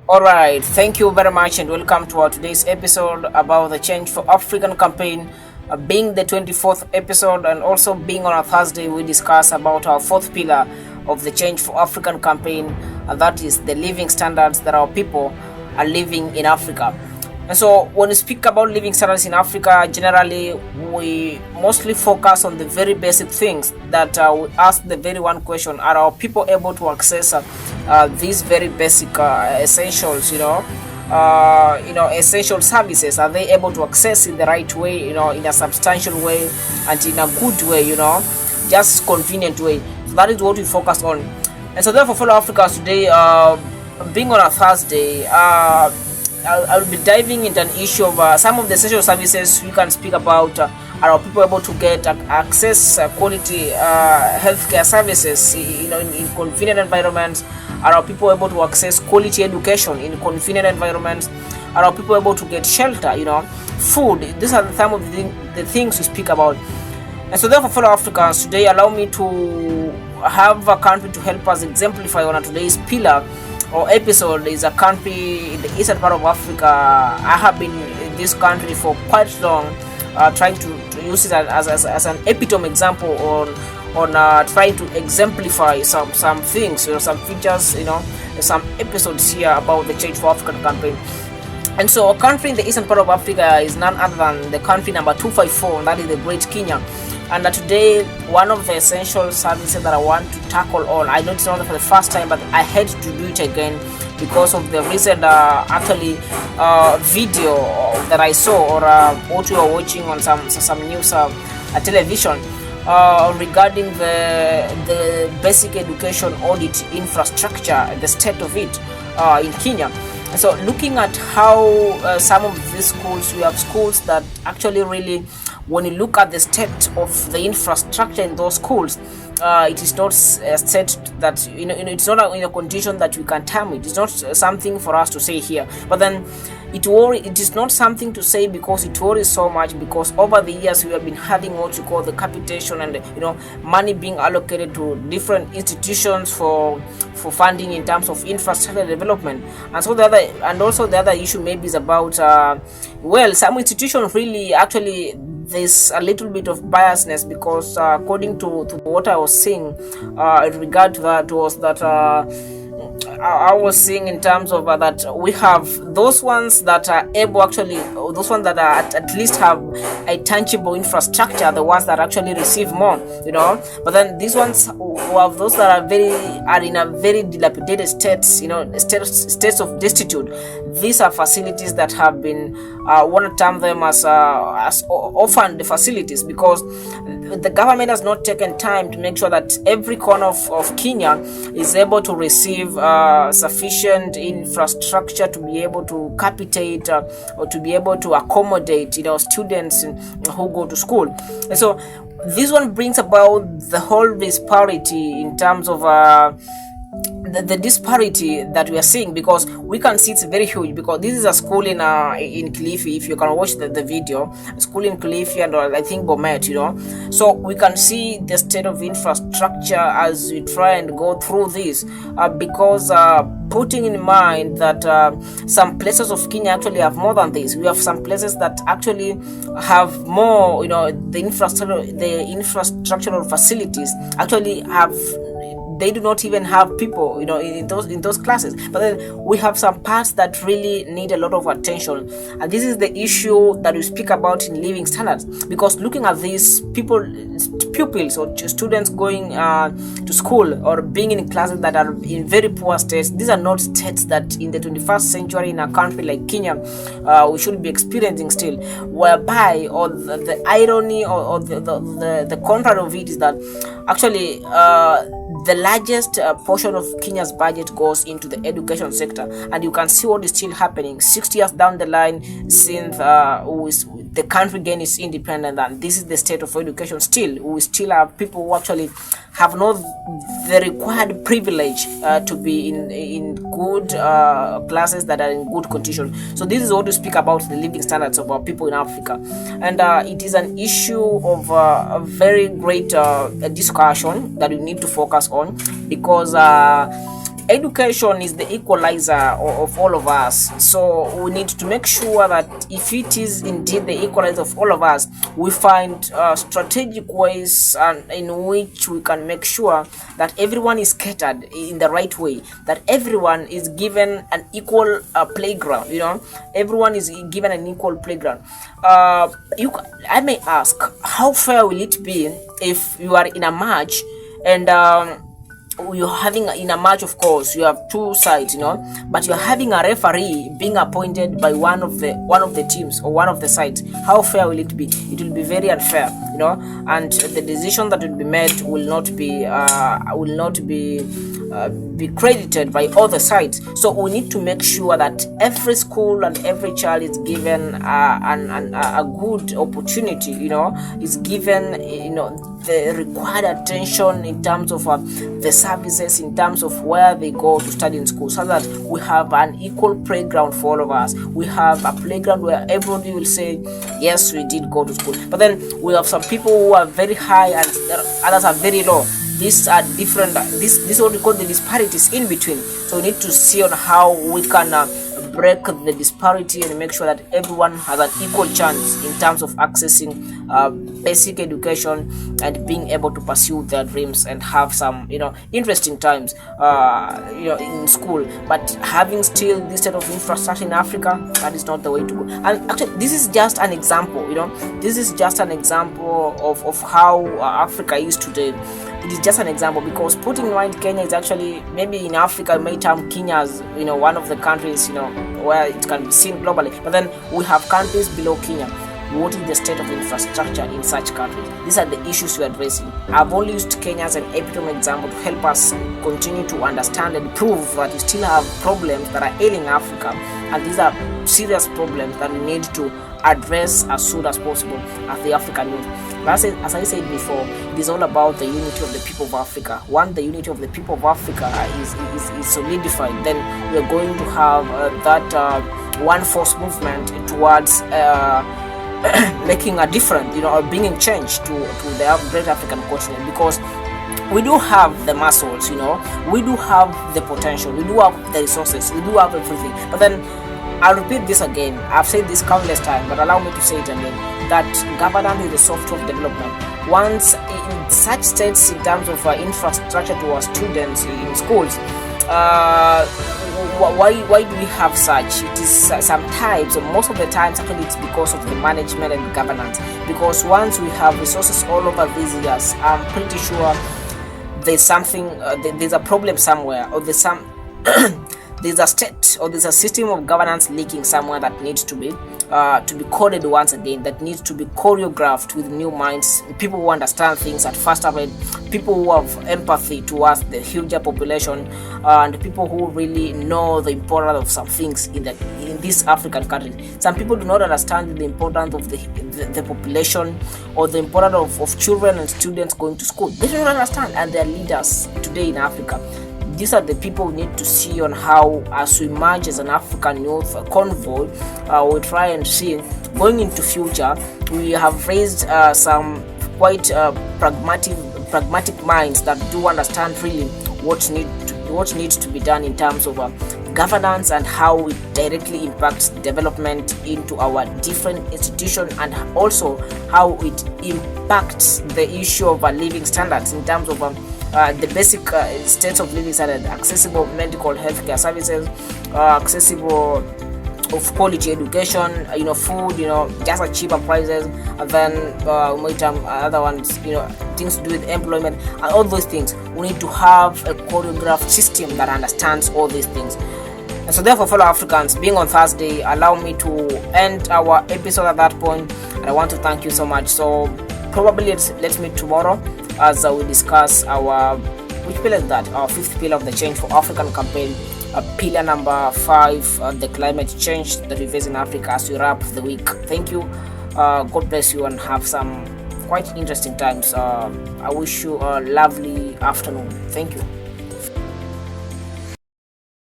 All right, thank you very much, and welcome to our today's episode about the Change for African campaign. Being the 24th episode, and also being on a Thursday, we discuss about our fourth pillar of the Change for African campaign, and that is the living standards that our people are living in Africa. And so, when we speak about living standards in Africa, generally we mostly focus on the very basic things that we ask the very one question: are our people able to access these very basic essentials? Essential services. Are they able to access in the right way? In a substantial way and in a good way. Just convenient way. So that is what we focus on. And so, therefore, fellow Africans today, being on a Thursday. I'll be diving into an issue of some of the essential services we can speak about. Are our people able to get access quality healthcare services in convenient environments? Are our people able to access quality education in convenient environments? Are our people able to get shelter, food? These are some of the things we speak about. And so, therefore, fellow Africans, today allow me to have a country to help us exemplify on today's pillar or episode. Is a country in the eastern part of Africa. I have been in this country for quite long, trying to use it as an epitome example on trying to exemplify some things, some features, some episodes here about the Change for African campaign. And so, a country in the eastern part of Africa is none other than the country number 254, and that is the Great Kenya. And today, one of the essential services that I want to tackle on, I know it's not for the first time, but I had to do it again because of the recent video that I saw, or what we were watching on some news television regarding the basic education audit infrastructure, the state of it in Kenya. So, looking at how some of these schools, we have schools that actually really, when you look at the state of the infrastructure in those schools, it is not a state that, it's not in a condition that we can term it. It's not something for us to say here. But then, it is not something to say because it worries so much, because over the years we have been having what you call the capitation and money being allocated to different institutions for funding in terms of infrastructure development. And so the other issue maybe is about some institutions really actually there's a little bit of biasness, because according to what I was seeing in regard to that was that I was seeing in terms of that we have those ones that are able those ones that are at least have a tangible infrastructure, the ones that actually receive more, but then these ones who have those that are in a very dilapidated states, states of destitute. These are facilities that have been want to term them as orphaned facilities, because the government has not taken time to make sure that every corner of Kenya is able to receive sufficient infrastructure to be able to capitate or to be able to accommodate students who go to school. And so this one brings about the whole disparity in terms of the disparity that we are seeing, because we can see it's very huge, because this is a school in Kilifi. If you can watch the video, a school in Kilifi and I think Bomet, so we can see the state of infrastructure as we try and go through this, because putting in mind that some places of Kenya actually have more than this. We have some places that actually have more, the infrastructural facilities actually have. They do not even have people, in those classes. But then we have some parts that really need a lot of attention, and this is the issue that we speak about in living standards. Because looking at these pupils or students going to school or being in classes that are in very poor states, these are not states that in the 21st century in a country like Kenya we should be experiencing still. Whereby, or the irony or the contrary of it is that actually the largest portion of Kenya's budget goes into the education sector, and you can see what is still happening 60 years down the line since the country gained its independence, and this is the state of education still. We still have people who actually have not the required privilege to be in good classes that are in good condition. So this is what we speak about, the living standards of our people in Africa, and it is an issue of a very great discussion that we need to focus on, because education is the equalizer of all of us, so we need to make sure that if it is indeed the equalizer of all of us, we find strategic ways and in which we can make sure that everyone is catered in the right way, that everyone is given an equal playground. Everyone is given an equal playground. I may ask, how fair will it be if you are in a match and you're having in a match, of course you have two sides, but you're having a referee being appointed by one of the teams or one of the sides? How fair will it be? It will be very unfair, and the decision that will be made will not be credited by other sides. So we need to make sure that every school and every child is given a good opportunity, is given the required attention in terms of the services, in terms of where they go to study in school, so that we have an equal playground for all of us. We have a playground where everybody will say, yes, we did go to school. But then we have some people who are very high and others are very low. These are different. This is what we call the disparities in between. So we need to see on how we can break the disparity and make sure that everyone has an equal chance in terms of accessing basic education and being able to pursue their dreams and have some interesting times in school. But having still this sort of infrastructure in Africa, that is not the way to go. And actually, this is just an example. This is just an example of how Africa is today. It is just an example, because putting in mind Kenya is actually, maybe in Africa you may term Kenya as one of the countries where it can be seen globally, but then we have countries below Kenya. What is the state of infrastructure in such countries? These are the issues we are addressing. I've only used Kenya as an epitome example to help us continue to understand and prove that we still have problems that are ailing Africa, and these are serious problems that we need to address as soon as possible as the African youth. As I said before, it is all about the unity of the people of Africa. Once the unity of the people of Africa is solidified, then we are going to have that one force movement towards making a difference, or bringing change to the great African continent, because we do have the muscles, we do have the potential, we do have the resources, we do have everything. But then I'll repeat this again. I've said this countless times, but allow me to say it again, that governance is the software of development. Once in such states in terms of infrastructure to our students in schools, why do we have such? It is sometimes, or most of the times actually, it's because of the management and governance. Because once we have resources all over these years, I'm pretty sure there's something, there's a problem somewhere, or there's a state, or there's a system of governance leaking somewhere that needs to be coded once again, that needs to be choreographed with new minds, people who understand things at faster rate, people who have empathy towards the huger population, and people who really know the importance of some things in this African country. Some people do not understand the importance of the population, or the importance of children and students going to school. They don't understand, and they are leaders today in Africa. These are the people we need to see on how, as we emerge as an African youth convoy, we try and see going into future. We have raised some quite pragmatic minds that do understand really what needs to be done in terms of governance, and how it directly impacts development into our different institutions, and also how it impacts the issue of living standards in terms of the basic states of living standard, accessible medical healthcare services, accessible of quality education, food, just at cheaper prices, and then other ones, things to do with employment, and all those things. We need to have a choreographed system that understands all these things. And so therefore, fellow Africans, being on Thursday, allow me to end our episode at that point, and I want to thank you so much. So probably let's meet tomorrow as we discuss our fifth pillar of the Change for African campaign, pillar number 5, the climate change that we face in Africa, as we wrap the week. Thank you. God bless you, and have some quite interesting times. I wish you a lovely afternoon. Thank you.